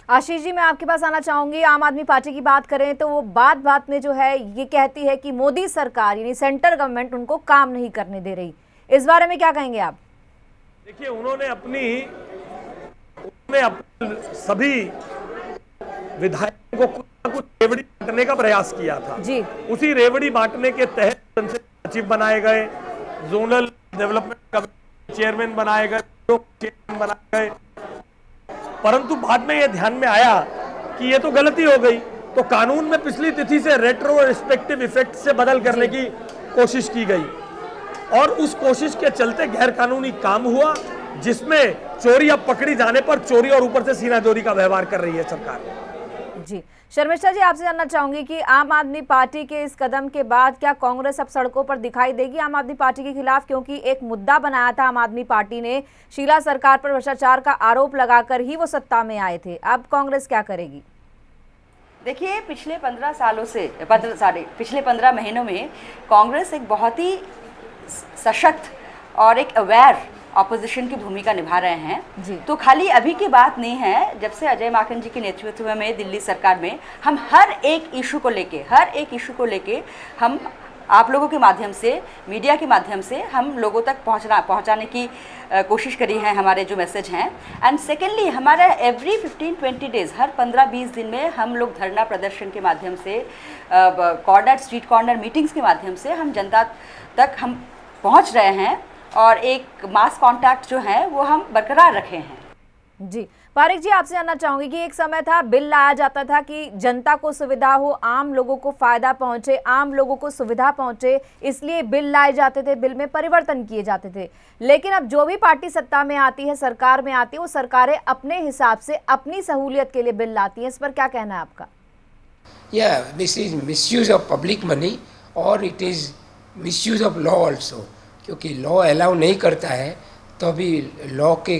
आशीष जी, मैं आपके पास आना चाहूंगी। आम आदमी पार्टी की बात करें तो वो बात बात में जो है ये कहती है कि मोदी सरकार यानी सेंट्रल गवर्नमेंट उनको काम नहीं करने दे रही। इस बारे में क्या कहेंगे आप? देखिए, उन्होंने अपने सभी विधायकों को कुछ न कुछ रेवड़ी बांटने का प्रयास किया था जी। उसी रेवड़ी बांटने के तहत संसदीय सचिव बनाए गए, जोनल डेवलपमेंट कमेटी चेयरमैन बनाए गए, चेयरमैन बनाए गए, परंतु बाद में यह ध्यान में आया कि ये तो गलती हो गई, तो कानून में पिछली तिथि से रेट्रोस्पेक्टिव इफेक्ट से बदल करने की कोशिश की गई और उस कोशिश के चलते गैर कानूनी काम हुआ, जिसमें चोरी अब पकड़ी जाने पर चोरी और ऊपर से सीनाजोरी का व्यवहार कर रही है सरकार। जी, शर्मिष्ठा जी, आपसे जानना चाहूंगी कि आम आदमी पार्टी के इस कदम के बाद क्या कांग्रेस अब सड़कों पर दिखाई देगी आम आदमी पार्टी के खिलाफ? क्योंकि एक मुद्दा बनाया था आम आदमी पार्टी ने, शीला सरकार पर भ्रष्टाचार का आरोप लगाकर ही वो सत्ता में आए थे। अब कांग्रेस क्या करेगी? देखिए, पिछले 15 महीनों में कांग्रेस एक बहुत ही सशक्त और एक अवेयर ऑपोजिशन की भूमिका निभा रहे हैं। तो खाली अभी की बात नहीं है, जब से अजय माकन जी के नेतृत्व में दिल्ली सरकार में हम हर एक इशू को लेके हम आप लोगों के माध्यम से, मीडिया के माध्यम से हम लोगों तक पहुंचाने की कोशिश करी है, हमारे जो मैसेज हैं। एंड सेकेंडली, हमारा एवरी 15-20 डेज, हर 15-20 दिन में हम लोग धरना प्रदर्शन के माध्यम से, स्ट्रीट कॉर्नर मीटिंग्स के माध्यम से हम जनता तक हम पहुंच रहे हैं और एक मास कांटेक्ट जो है वो हम बरकरार रखे हैं। जी, पारिक जी, आपसे जानना चाहूंगी कि एक समय था बिल लाया जाता था कि जनता को सुविधा हो, आम लोगों को फायदा पहुंचे, आम लोगों को सुविधा पहुंचे, इसलिए बिल लाए जाते थे, बिल में परिवर्तन किए जाते थे। लेकिन अब जो भी पार्टी सत्ता में आती है, सरकार में आती है, वो सरकारें अपने हिसाब से अपनी सहूलियत के लिए बिल लाती हैं। इस पर क्या कहना है आपका? This is misuse of public money और it is misuse of law also, क्योंकि लॉ अलाउ नहीं करता है तो अभी लॉ के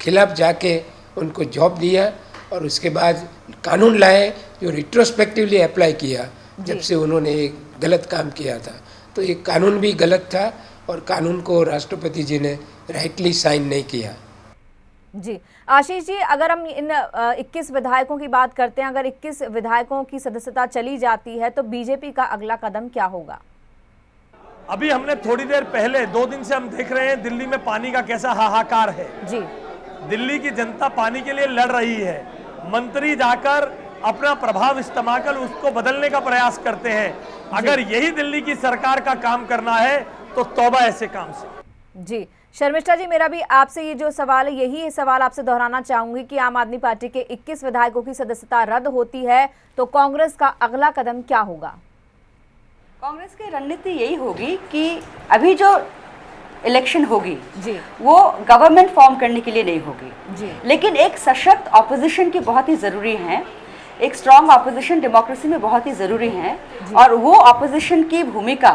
खिलाफ जाके उनको जॉब दिया और उसके बाद कानून लाए जो रिट्रोस्पेक्टिवली अप्लाई किया जब से उन्होंने एक गलत काम किया था। तो ये कानून भी गलत था और कानून को राष्ट्रपति जी ने राइटली साइन नहीं किया। जी, आशीष जी, अगर हम इन 21 विधायकों की बात करते हैं, अगर 21 विधायकों की सदस्यता चली जाती है तो बीजेपी का अगला कदम क्या होगा? अभी हमने थोड़ी देर पहले, 2 दिन से हम देख रहे हैं दिल्ली में पानी का कैसा हाहाकार है। जी, दिल्ली की जनता पानी के लिए लड़ रही है, मंत्री जाकर अपना प्रभाव इस्तेमाल कर उसको बदलने का प्रयास करते हैं। अगर यही दिल्ली की सरकार का काम करना है तो तौबा ऐसे काम से। जी, शर्मिष्ठा जी, मेरा भी आपसे ये जो सवाल है, यही सवाल आपसे दोहराना चाहूंगी कि आम आदमी पार्टी के 21 विधायकों की सदस्यता रद्द होती है तो कांग्रेस का अगला कदम क्या होगा? कांग्रेस की रणनीति यही होगी कि अभी जो इलेक्शन होगी जी, वो गवर्नमेंट फॉर्म करने के लिए नहीं होगी जी, लेकिन एक सशक्त ऑपोजिशन की बहुत ही ज़रूरी है। एक स्ट्रॉन्ग ऑपोजिशन डेमोक्रेसी में बहुत ही ज़रूरी है और वो ऑपोजिशन की भूमिका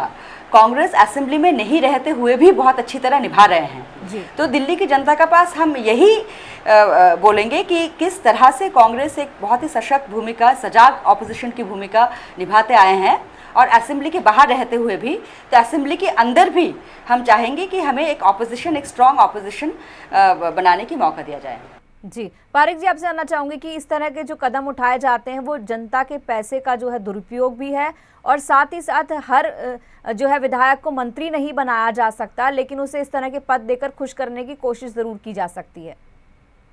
कांग्रेस असेंबली में नहीं रहते हुए भी बहुत अच्छी तरह निभा रहे हैं। तो दिल्ली की जनता के पास हम यही बोलेंगे कि किस तरह से कांग्रेस एक बहुत ही सशक्त भूमिका, सजाग ऑपोजिशन की भूमिका निभाते आए हैं और असेंबली के बाहर रहते हुए भी, तो असेंबली के अंदर भी हम चाहेंगे कि हमें एक ऑपोजिशन, एक स्ट्रॉन्ग ऑपोजिशन बनाने की मौका दिया जाए। जी, पारिक जी, आपसे जानना चाहूंगी कि इस तरह के जो कदम उठाए जाते हैं वो जनता के पैसे का जो है दुरुपयोग भी है और साथ ही साथ हर जो है विधायक को मंत्री नहीं बनाया जा सकता, लेकिन उसे इस तरह के पद देकर खुश करने की कोशिश जरूर की जा सकती है।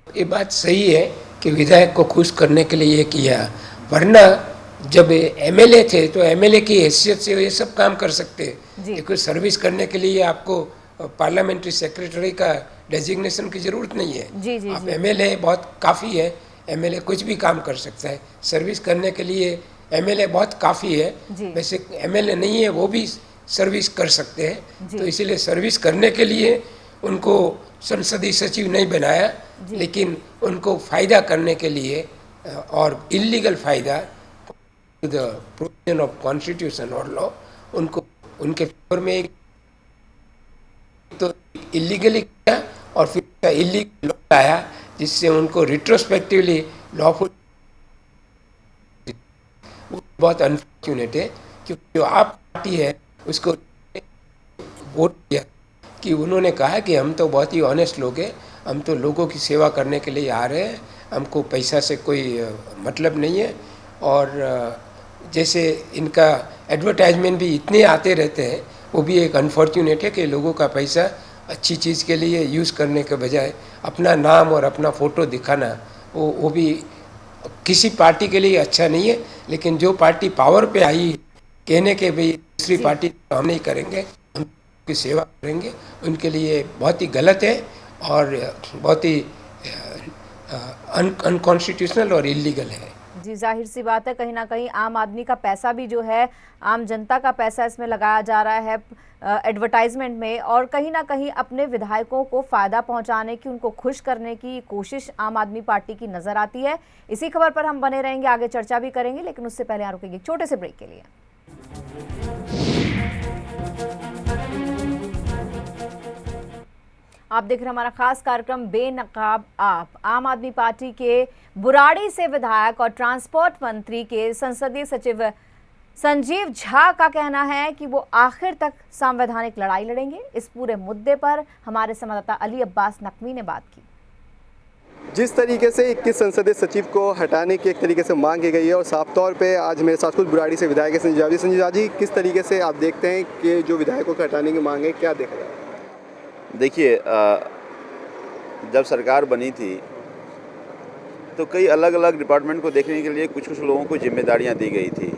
ये बात सही है कि विधायक को खुश करने के लिए ये किया, वरना जब एमएलए थे तो एमएलए की हैसियत से ये सब काम कर सकते। देखो, सर्विस करने के लिए आपको पार्लियामेंट्री सेक्रेटरी का डेजिग्नेशन की जरूरत नहीं है। आप एमएलए बहुत काफ़ी है, एमएलए कुछ भी काम कर सकता है। सर्विस करने के लिए एमएलए बहुत काफ़ी है, वैसे एमएलए नहीं है वो भी सर्विस कर सकते हैं। तो इसीलिए सर्विस करने के लिए उनको संसदीय सचिव नहीं बनाया, लेकिन उनको फ़ायदा करने के लिए और इलीगल फ़ायदा, द प्रोविजन ऑफ कॉन्स्टिट्यूशन और लॉ, उनको उनके फेवर में एक तो इलीगली किया और फिर इलीगल लॉ आया जिससे उनको रिट्रोस्पेक्टिवली लॉफुल बहुत अनफॉर्चुनेट है, क्योंकि जो आप पार्टी है उसको वोट किया कि उन्होंने कहा कि हम तो बहुत ही ऑनेस्ट लोग हैं, हम तो लोगों की सेवा करने के लिए आ रहे हैं, हमको पैसा से कोई मतलब नहीं है। और जैसे इनका एडवर्टाइजमेंट भी इतने आते रहते हैं, वो भी एक अनफॉर्चुनेट है कि लोगों का पैसा अच्छी चीज़ के लिए यूज़ करने के बजाय अपना नाम और अपना फ़ोटो दिखाना, वो भी किसी पार्टी के लिए अच्छा नहीं है। लेकिन जो पार्टी पावर पे आई कहने के भाई दूसरी पार्टी तो हम नहीं करेंगे, हम की सेवा करेंगे, उनके लिए बहुत ही गलत है और बहुत ही अनकॉन्स्टिट्यूशनल और इलीगल है। जी, जाहिर सी बात है, कहीं ना कहीं आम आदमी का पैसा भी जो है, आम जनता का पैसा इसमें लगाया जा रहा है एडवर्टाइजमेंट में, और कहीं ना कहीं अपने विधायकों को फ़ायदा पहुंचाने की, उनको खुश करने की कोशिश आम आदमी पार्टी की नज़र आती है। इसी खबर पर हम बने रहेंगे, आगे चर्चा भी करेंगे, लेकिन उससे पहले यहाँ रुकेंगे एक छोटे से ब्रेक के लिए। आप देख रहे हैं हमारा खास कार्यक्रम बेनकाब आप। आम आदमी पार्टी के बुराड़ी से विधायक और ट्रांसपोर्ट मंत्री के संसदीय सचिव संजीव झा का कहना है कि वो आखिर तक संवैधानिक लड़ाई लड़ेंगे। इस पूरे मुद्दे पर हमारे संवाददाता अली अब्बास नकवी ने बात की। जिस तरीके से 21 संसदीय सचिव को हटाने की एक तरीके से मांग की गई है, और साफ तौर पे आज मेरे साथ कुछ बुराड़ी से विधायक संजीव झा जी, किस तरीके से आप देखते हैं कि जो विधायकों को हटाने की मांग है, क्या देखा जाए? देखिए, जब सरकार बनी थी तो कई अलग अलग डिपार्टमेंट को देखने के लिए कुछ लोगों को जिम्मेदारियां दी गई थी,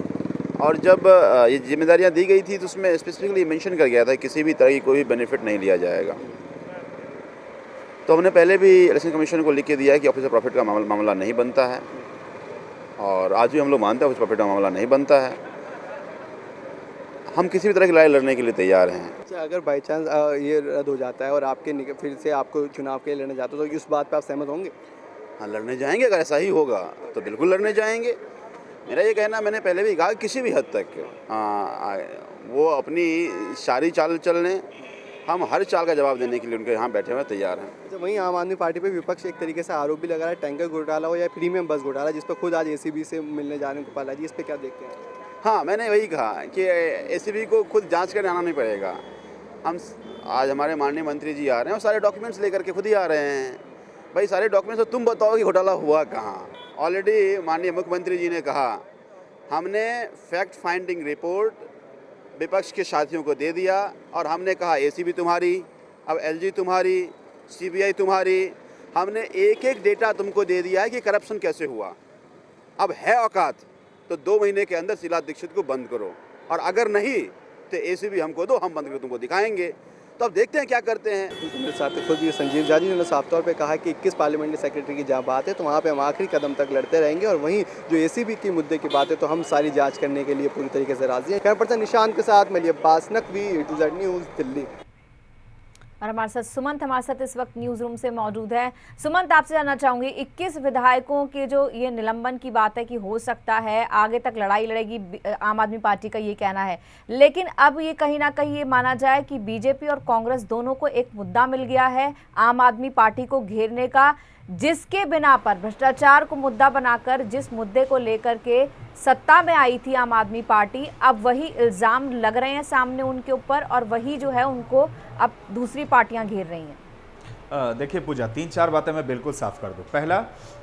और जब ये जिम्मेदारियां दी गई थी तो उसमें स्पेसिफिकली मेंशन कर गया था किसी भी तरह की कोई बेनिफिट नहीं लिया जाएगा। तो हमने पहले भी इलेक्शन कमीशन को लिख के दिया है कि ऑफिसर प्रॉफिट का मामला नहीं बनता है, और आज भी हम लोग मानते हैं ऑफिसर प्रॉफिट का मामला नहीं बनता है। हम किसी भी तरह की लड़ाई लड़ने के लिए तैयार हैं। अच्छा, अगर बाई चांस ये रद्द हो जाता है और आपके फिर से आपको चुनाव के लिए लड़ने जाते हो, तो इस बात पर आप सहमत होंगे? हाँ, लड़ने जाएंगे। अगर ऐसा ही होगा तो बिल्कुल लड़ने जाएंगे। मेरा ये कहना, मैंने पहले भी कहा, किसी भी हद तक वो अपनी सारी चाल चल लें, हम हर चाल का जवाब देने के लिए उनके यहाँ बैठे हुए तैयार हैं। अच्छा, वहीं आम आदमी पार्टी पे विपक्ष एक तरीके से आरोप भी लगा रहा है, टैंकर घोटाला हो या प्रीमियम बस घोटाला, जिस पर खुद आज एसीबी से मिलने जा रहे हैं गोपाल जी, इस पर क्या देखते हैं? हाँ, मैंने वही कहा कि एसीबी को खुद जांच करने आना नहीं पड़ेगा। हम आज हमारे माननीय मंत्री जी आ रहे हैं और सारे डॉक्यूमेंट्स लेकर के खुद ही आ रहे हैं। भाई, सारे डॉक्यूमेंट्स तो तुम बताओ कि घोटाला हुआ कहाँ। ऑलरेडी माननीय मुख्यमंत्री जी ने कहा, हमने फैक्ट फाइंडिंग रिपोर्ट विपक्ष के साथियों को दे दिया, और हमने कहा एसीबी तुम्हारी, अब एलजी तुम्हारी, सीबीआई तुम्हारी, हमने एक एक डेटा तुमको दे दिया है कि करप्शन कैसे हुआ। अब है औकात तो 2 महीने के अंदर शीला दीक्षित को बंद करो, और अगर नहीं तो एसीबी हमको दो, हम बंद करके तुमको दिखाएंगे। तो अब देखते हैं क्या करते हैं। मेरे साथ खुद ये संजीव झा जी ने साफ तौर पे कहा कि 21 पार्लियामेंट्री सेक्रेटरी की जहाँ बात है तो वहाँ पे हम आखिरी कदम तक लड़ते रहेंगे, और वहीं जो एसीबी की मुद्दे की बात है तो हम सारी जांच करने के लिए पूरी तरीके से राजी हैं। कैमरा पर्सन निशांत के साथ मैं अली अब्बास नकवी, A2Z न्यूज़, दिल्ली। और हमारे साथ सुमंत हमारे साथ इस वक्त न्यूज़ रूम से मौजूद है। सुमंत, आपसे जानना चाहूँगी, 21 विधायकों के जो ये निलंबन की बात है कि हो सकता है आगे तक लड़ाई लड़ेगी, आम आदमी पार्टी का ये कहना है, लेकिन अब ये कहीं ना कहीं ये माना जाए कि बीजेपी और कांग्रेस दोनों को एक मुद्दा मिल गया है आम आदमी पार्टी को घेरने का, जिसके बिना पर भ्रष्टाचार को मुद्दा बनाकर जिस मुद्दे को लेकर के सत्ता में आई थी आम आदमी पार्टी, अब वही इल्ज़ाम लग रहे हैं सामने उनके ऊपर, और वही जो है उनको अब दूसरी पार्टियां घेर रही हैं। देखिए पूजा, 3-4 बातें मैं बिल्कुल साफ कर दूं। पहला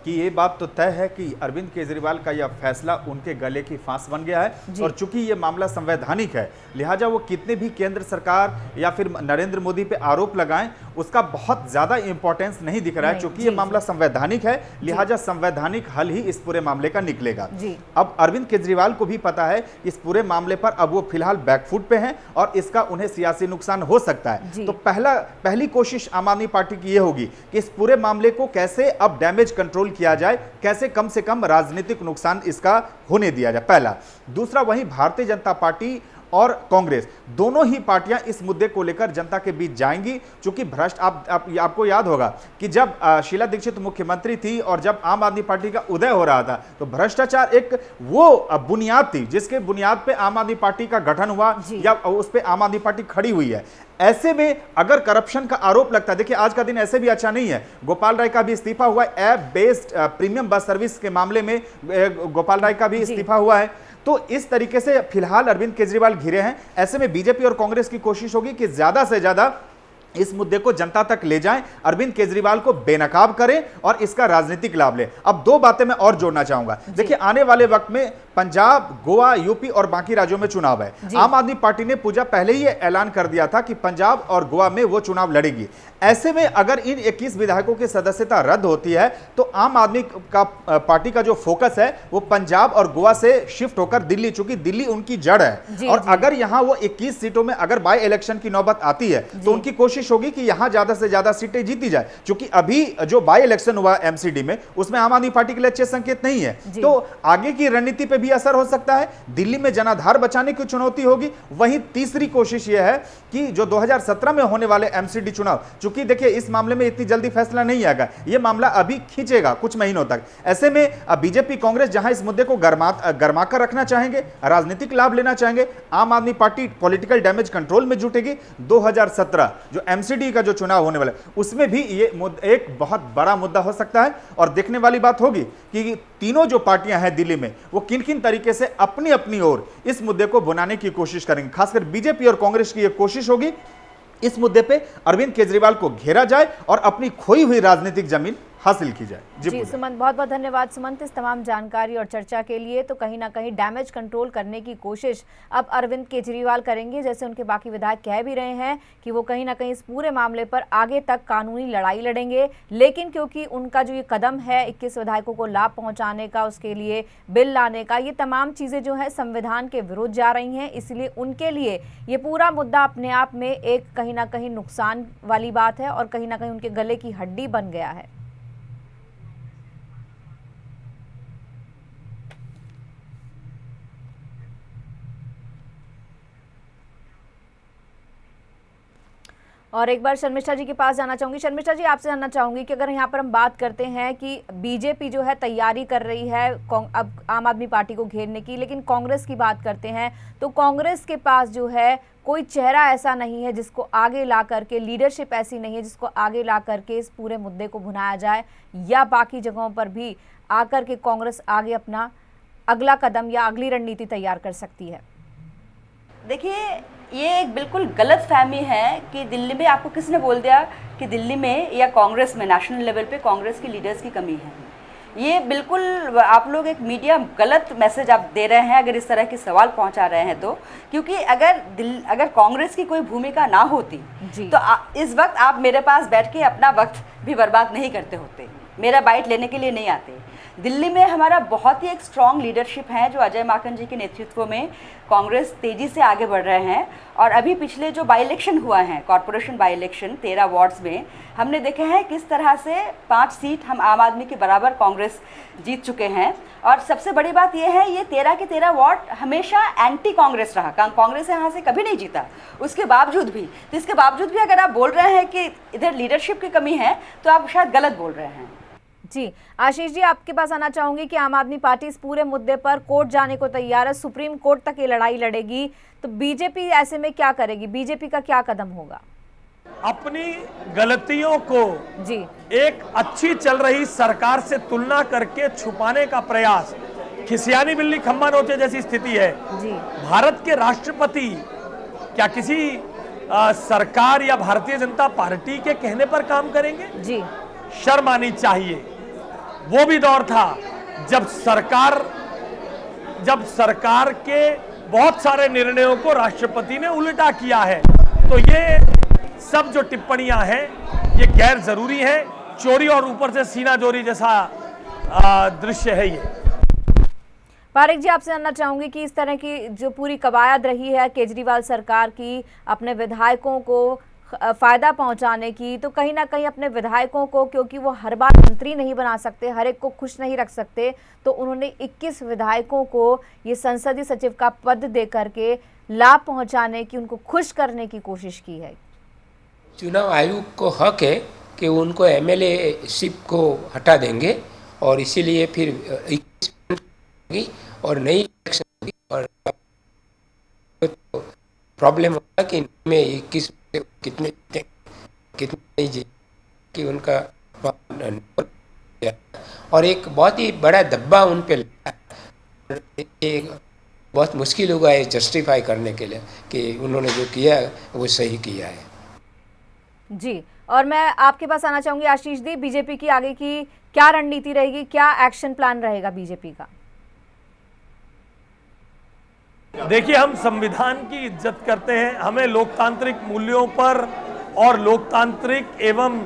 कि ये बात तो तय है कि अरविंद केजरीवाल का यह फैसला उनके गले की फांस बन गया है, और चूंकि ये मामला संवैधानिक है, लिहाजा वो कितने भी केंद्र सरकार या फिर नरेंद्र मोदी पे आरोप लगाएं, उसका बहुत ज्यादा इंपॉर्टेंस नहीं दिख रहा है। चूंकि ये मामला संवैधानिक है, लिहाजा संवैधानिक हल ही इस पूरे मामले का निकलेगा। अब अरविंद केजरीवाल को भी पता है इस पूरे मामले पर अब वो फिलहाल बैकफुट पे हैं, और इसका उन्हें सियासी नुकसान हो सकता है। तो पहली कोशिश आम आदमी पार्टी की ये होगी कि इस पूरे मामले को कैसे अब डैमेज कंट्रोल किया जाए, कैसे कम से कम राजनीतिक नुकसान इसका होने दिया जाए, पहला। दूसरा, वहीं भारतीय जनता पार्टी और कांग्रेस दोनों ही पार्टियां इस मुद्दे को लेकर जनता के बीच जाएंगी। चूंकि आपको याद होगा कि जब शीला दीक्षित मुख्यमंत्री थी और जब आम आदमी पार्टी का उदय हो रहा था, तो भ्रष्टाचार एक वो बुनियाद थी जिसके बुनियाद पे आम आदमी पार्टी का गठन हुआ या उस पे आम आदमी पार्टी खड़ी हुई है। ऐसे में अगर करप्शन का आरोप लगता है, देखिए आज का दिन ऐसे भी अच्छा नहीं है, गोपाल राय का भी इस्तीफा हुआ है, app based premium bus service के मामले में गोपाल राय का भी इस्तीफा हुआ है। तो इस तरीके से फिलहाल अरविंद केजरीवाल घिरे हैं। ऐसे में बीजेपी और कांग्रेस की कोशिश होगी कि ज्यादा से ज्यादा इस मुद्दे को जनता तक ले जाएं, अरविंद केजरीवाल को बेनकाब करें और इसका राजनीतिक लाभ लें। अब दो बातें मैं और जोड़ना चाहूंगा। देखिए, आने वाले वक्त में पंजाब, गोवा, यूपी और बाकी राज्यों में चुनाव है। आम आदमी पार्टी ने पूजा पहले ही ऐलान कर दिया था कि पंजाब और गोवा में वो चुनाव लड़ेगी। ऐसे में अगर इन 21 विधायकों की सदस्यता रद्द होती है तो आम आदमी का पार्टी का जो फोकस है वो पंजाब और गोवा से शिफ्ट होकर दिल्ली, चूंकि दिल्ली उनकी जड़ है। और अगर यहां वो 21 सीटों में अगर बाई इलेक्शन की नौबत आती है तो उनकी कोशिश होगी कि यहां ज्यादा से ज्यादा सीटें जीती जाए। चूंकि अभी जो बाई इलेक्शन हुआ एमसीडी में, उसमें आम आदमी पार्टी के लिए अच्छे संकेत नहीं है, तो आगे की रणनीति पे भी असर हो सकता है। दिल्ली में जनाधार बचाने की चुनौती होगी। वहीं तीसरी कोशिश यह है कि जो 2017 में होने वाले एमसीडी चुनाव, चूंकि देखिए इस मामले में इतनी जल्दी फैसला नहीं आएगा, यह मामला अभी खींचेगा कुछ महीनों तक। ऐसे में बीजेपी, कांग्रेस जहां इस मुद्दे को गरमा कर रखना चाहेंगे, राजनीतिक लाभ लेना चाहेंगे, आम आदमी पार्टी पॉलिटिकल डैमेज कंट्रोल में जुटेगी। 2017 जो एमसीडी का जो चुनाव होने वाला है उसमें भी ये एक बहुत बड़ा मुद्दा हो सकता है। और देखने वाली बात होगी कि तीनों जो पार्टियां हैं दिल्ली में वो किन किन तरीके से अपनी अपनी ओर इस मुद्दे को बुनाने की कोशिश करेंगे। खासकर बीजेपी और कांग्रेस की यह कोशिश होगी इस मुद्दे पे अरविंद केजरीवाल को घेरा जाए और अपनी खोई हुई राजनीतिक जमीन हासिल की जाए। जी सुमंत, बहुत बहुत धन्यवाद सुमंत इस तमाम जानकारी और चर्चा के लिए। तो कहीं ना कहीं डैमेज कंट्रोल करने की कोशिश अब अरविंद केजरीवाल करेंगे, जैसे उनके बाकी विधायक कह भी रहे हैं कि वो कहीं ना कहीं इस पूरे मामले पर आगे तक कानूनी लड़ाई लड़ेंगे। लेकिन क्योंकि उनका जो ये कदम है 21 विधायकों को लाभ पहुंचाने का, उसके लिए बिल लाने का, ये तमाम चीज़ें जो है संविधान के विरुद्ध जा रही हैं, इसलिए उनके लिए ये पूरा मुद्दा अपने आप में एक कहीं ना कहीं नुकसान वाली बात है और कहीं ना कहीं उनके गले की हड्डी बन गया है। और एक बार शर्मिष्ठा जी के पास जाना चाहूंगी। शर्मिष्ठा जी, आपसे जानना चाहूंगी कि अगर यहाँ पर हम बात करते हैं कि बीजेपी जो है तैयारी कर रही है अब आम आदमी पार्टी को घेरने की, लेकिन कांग्रेस की बात करते हैं तो कांग्रेस के पास जो है कोई चेहरा ऐसा नहीं है जिसको आगे ला करके, लीडरशिप ऐसी नहीं है जिसको आगे ला करके इस पूरे मुद्दे को भुनाया जाए, या बाकी जगहों पर भी आकर के कांग्रेस आगे अपना अगला कदम या अगली रणनीति तैयार कर सकती है। देखिए, ये एक बिल्कुल गलत फहमी है कि दिल्ली में, आपको किसने बोल दिया कि दिल्ली में या कांग्रेस में नेशनल लेवल पे कांग्रेस की लीडर्स की कमी है। ये बिल्कुल आप लोग एक मीडिया गलत मैसेज आप दे रहे हैं अगर इस तरह के सवाल पहुंचा रहे हैं तो। क्योंकि अगर कांग्रेस की कोई भूमिका ना होती तो इस वक्त आप मेरे पास बैठ के अपना वक्त भी बर्बाद नहीं करते होते, मेरा बाइट लेने के लिए नहीं आते। दिल्ली में हमारा बहुत ही एक स्ट्रॉन्ग लीडरशिप है जो अजय माकन जी के नेतृत्व में कांग्रेस तेज़ी से आगे बढ़ रहे हैं। और अभी पिछले जो बाई इलेक्शन हुआ है, कॉरपोरेशन बाई इलेक्शन 13 वार्ड्स में, हमने देखे हैं किस तरह से 5 सीट हम आम आदमी के बराबर कांग्रेस जीत चुके हैं। और सबसे बड़ी बात यह है, ये 13 के 13 वार्ड हमेशा एंटी कांग्रेस रहा, कांग्रेस यहाँ से कभी नहीं जीता। उसके बावजूद भी, तो इसके बावजूद भी अगर आप बोल रहे हैं कि इधर लीडरशिप की कमी है तो आप शायद गलत बोल रहे हैं। जी आशीष जी, आपके पास आना चाहूंगी कि आम आदमी पार्टी इस पूरे मुद्दे पर कोर्ट जाने को तैयार है, सुप्रीम कोर्ट तक ये लड़ाई लड़ेगी, तो बीजेपी ऐसे में क्या करेगी? बीजेपी का क्या कदम होगा? अपनी गलतियों को जी एक अच्छी चल रही सरकार से तुलना करके छुपाने का प्रयास, खिसियानी बिल्ली खम्बा नोचे जैसी स्थिति है जी। भारत के राष्ट्रपति क्या किसी सरकार या भारतीय जनता पार्टी के कहने पर काम करेंगे? जी, शर्म आनी चाहिए। वो भी दौर था जब सरकार के बहुत सारे निर्णयों को राष्ट्रपति ने उल्टा किया है। तो ये सब जो टिप्पणियां हैं ये गैर जरूरी है, चोरी और ऊपर से सीना जोरी जैसा दृश्य है ये। पारेख जी, आपसे जानना चाहूंगी कि इस तरह की जो पूरी कवायद रही है केजरीवाल सरकार की अपने विधायकों को फायदा पहुंचाने की, तो कहीं ना कहीं अपने विधायकों को, क्योंकि वो हर बार मंत्री नहीं बना सकते, हर एक को खुश नहीं रख सकते, तो उन्होंने 21 विधायकों को ये संसदीय सचिव का पद दे करके लाभ पहुंचाने की, उनको खुश करने की कोशिश की है। चुनाव आयोग को हक है कि उनको एमएलए शिप को हटा देंगे और इसीलिए फिर और नई इलेक्शन होगी और प्रॉब्लम होगा कि इनमें 21 कितने नहीं जीत कि उनका और एक बहुत ही बड़ा दब्बा उन पे लगा। बहुत मुश्किल होगा ये जस्टिफाई करने के लिए कि उन्होंने जो किया है वो सही किया है। जी, और मैं आपके पास आना चाहूंगी आशीष दी, बीजेपी की आगे की क्या रणनीति रहेगी, क्या एक्शन प्लान रहेगा बीजेपी का? देखिए, हम संविधान की इज्जत करते हैं, हमें लोकतांत्रिक मूल्यों पर और लोकतांत्रिक एवं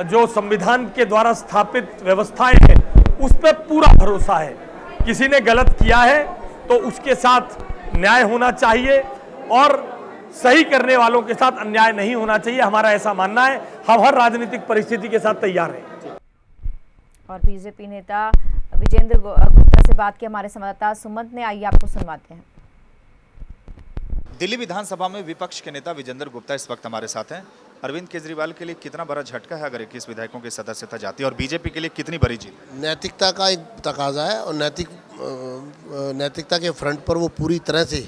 जो संविधान के द्वारा स्थापित व्यवस्थाएं हैं उस पर पूरा भरोसा है। किसी ने गलत किया है तो उसके साथ न्याय होना चाहिए और सही करने वालों के साथ अन्याय नहीं होना चाहिए, हमारा ऐसा मानना है। हम हर राजनीतिक परिस्थिति के साथ तैयार हैं। और बीजेपी नेता विजेंद्र गुप्ता से बात की हमारे संवाददाता सुमंत ने, आइए आपको सुनवाते हैं। दिल्ली विधानसभा में विपक्ष के नेता विजेंद्र गुप्ता इस वक्त हमारे साथ हैं। अरविंद केजरीवाल के लिए कितना बड़ा झटका है अगर 21 विधायकों की सदस्यता जाती है, और बीजेपी के लिए कितनी बड़ी जीत? नैतिकता का एक तकाजा है और नैतिकता के फ्रंट पर वो पूरी तरह से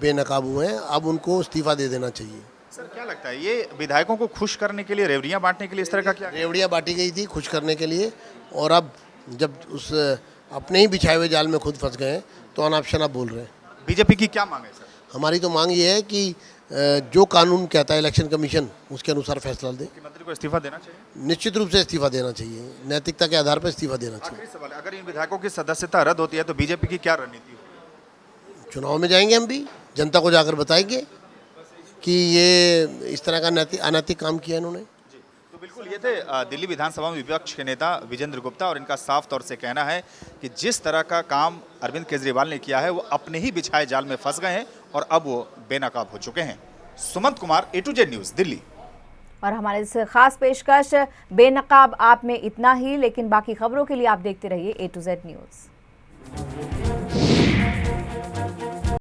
बेनकाब हुए हैं। अब उनको इस्तीफा दे देना चाहिए। सर, क्या लगता है ये विधायकों को खुश करने के लिए, रेवड़ियां बांटने के लिए इस तरह का क्या? रेवड़ियां बांटी गई थी खुश करने के लिए, और अब जब उस अपने ही बिछाए हुए जाल में खुद फंस गए हैं तो अनाप शनाप बोल रहे हैं। बीजेपी की क्या मांग है सर? हमारी तो मांग ये है कि जो कानून कहता है इलेक्शन कमीशन उसके अनुसार फैसला दे। मंत्री को इस्तीफा देना चाहिए? निश्चित रूप से इस्तीफा देना चाहिए, नैतिकता के आधार पर इस्तीफा देना चाहिए। आखिरी सवाल, अगर इन विधायकों की सदस्यता रद्द होती है तो बीजेपी की क्या रणनीति होगी? चुनाव में जाएंगे हम भी, जनता को जाकर बताएंगे कि ये इस तरह का अनैतिक काम किया इन्होंने। तो बिल्कुल, ये थे दिल्ली विधानसभा में विपक्ष के नेता विजेंद्र गुप्ता, और इनका साफ तौर से कहना है कि जिस तरह का काम अरविंद केजरीवाल ने किया है वो अपने ही बिछाए जाल में फंस गए हैं और अब वो बेनकाब हो चुके हैं। Sumant Kumar, A to Z news, Delhi. और हमारे इस खास पेशकश बेनकाब आप में इतना ही, लेकिन बाकी खबरों के लिए आप देखते रहिए A to Z न्यूज़।